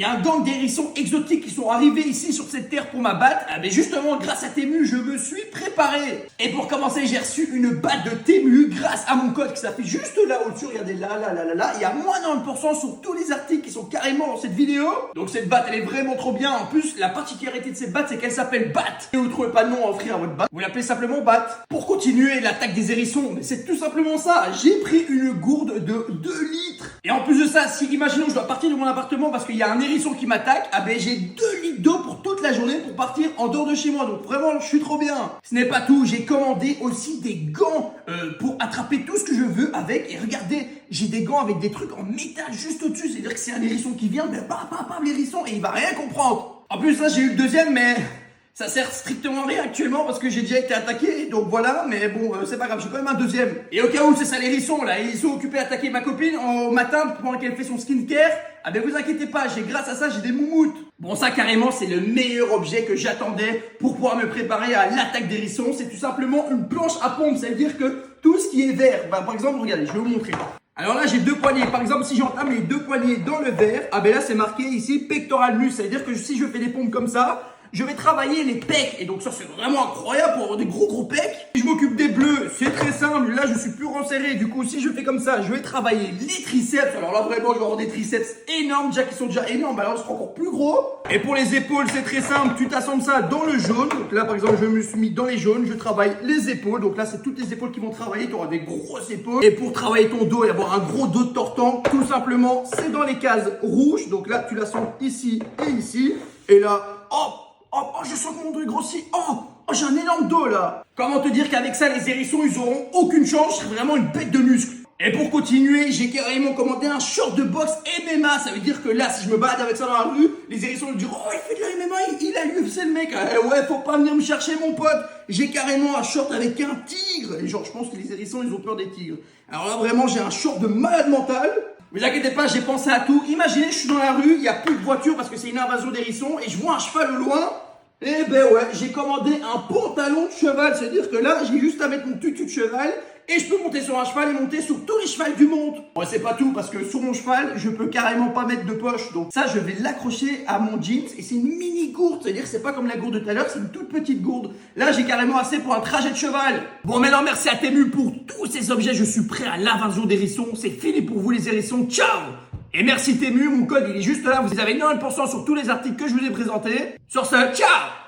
Il y a un gang d'hérissons exotiques qui sont arrivés ici sur cette terre pour m'abattre. Ah mais justement, grâce à Temu, je me suis préparé. Et pour commencer, j'ai reçu une batte de Temu grâce à mon code qui s'affiche juste là au-dessus. Regardez là. Il y a moins de 90% sur tous les articles qui sont carrément dans cette vidéo. Donc cette batte, elle est vraiment trop bien. En plus, la particularité de cette batte, c'est qu'elle s'appelle Batte. Et vous ne trouvez pas de nom à offrir à votre batte, vous l'appelez simplement Batte. Pour continuer l'attaque des hérissons, mais c'est tout simplement ça. J'ai pris une gourde de 2 litres. Et en plus de ça, si imaginons je dois partir de mon appartement parce qu'il y a un hérisson qui m'attaque, ah ben j'ai 2 litres d'eau pour toute la journée pour partir en dehors de chez moi. Donc vraiment, je suis trop bien. Ce n'est pas tout, j'ai commandé aussi des gants pour attraper tout ce que je veux avec. Et regardez, j'ai des gants avec des trucs en métal juste au-dessus. C'est-à-dire que c'est un hérisson qui vient, mais bam, l'hérisson, et il va rien comprendre. En plus, là, j'ai eu le deuxième, mais ça sert strictement à rien actuellement parce que j'ai déjà été attaqué, donc voilà, mais bon, c'est pas grave, j'ai quand même un deuxième. Et au cas où c'est ça l'hérisson là, ils sont occupés à attaquer ma copine au matin pendant qu'elle fait son skincare, ah ben vous inquiétez pas, grâce à ça j'ai des moumoutes. Bon ça carrément c'est le meilleur objet que j'attendais pour pouvoir me préparer à l'attaque d'hérisson, c'est tout simplement une planche à pompe, ça veut dire que tout ce qui est vert, bah, par exemple regardez, je vais vous montrer. Alors là j'ai 2 poignées, par exemple si j'entame les 2 poignées dans le vert, ah ben là c'est marqué ici pectoral muscle, ça veut dire que si je fais des pompes comme ça, je vais travailler les pecs. Et donc ça c'est vraiment incroyable pour avoir des gros pecs. Si je m'occupe des bleus, c'est très simple. Là je suis plus resserré. Du coup si je fais comme ça, je vais travailler les triceps. Alors là vraiment je vais avoir des triceps énormes, déjà qui sont déjà énormes. Alors je serai encore plus gros. Et pour les épaules c'est très simple. Tu t'assembles ça dans le jaune. Donc là par exemple je me suis mis dans les jaunes. Je travaille les épaules. Donc là c'est toutes les épaules qui vont travailler. Tu auras des grosses épaules. Et pour travailler ton dos et avoir un gros dos de tortan, tout simplement c'est dans les cases rouges. Donc là tu l'assembles ici et ici. Et là hop. Oh, je sens que mon dos est grossi. Oh, j'ai un énorme dos là. Comment te dire qu'avec ça, les hérissons, ils auront aucune chance. Je serai vraiment une bête de muscles. Et pour continuer, j'ai carrément commandé un short de boxe MMA. Ça veut dire que là, si je me balade avec ça dans la rue, les hérissons vont dire oh, il fait de la MMA, il a l'UFC le mec. Ouais, faut pas venir me chercher mon pote. J'ai carrément un short avec un tigre. Et genre, je pense que les hérissons, ils ont peur des tigres. Alors là, vraiment, j'ai un short de malade mental. Ne vous inquiétez pas, j'ai pensé à tout. Imaginez, je suis dans la rue, il n'y a plus de voiture parce que c'est une invasion d'hérissons et je vois un cheval au loin. Eh ben ouais, j'ai commandé un pantalon de cheval. C'est-à-dire que là, j'ai juste à mettre mon tutu de cheval et je peux monter sur un cheval et monter sur tous les chevals du monde. Bon, c'est pas tout parce que sur mon cheval, je peux carrément pas mettre de poche. Donc ça, je vais l'accrocher à mon jeans et c'est une mini gourde. C'est-à-dire que c'est pas comme la gourde de tout à l'heure, c'est une toute petite gourde. Là, j'ai carrément assez pour un trajet de cheval. Bon, maintenant, merci à Temu pour tous ces objets. Je suis prêt à l'invasion d'hérissons. C'est fini pour vous les hérissons. Ciao! Et merci Temu, mon code il est juste là. Vous avez 90% sur tous les articles que je vous ai présentés. Sur ce, ciao!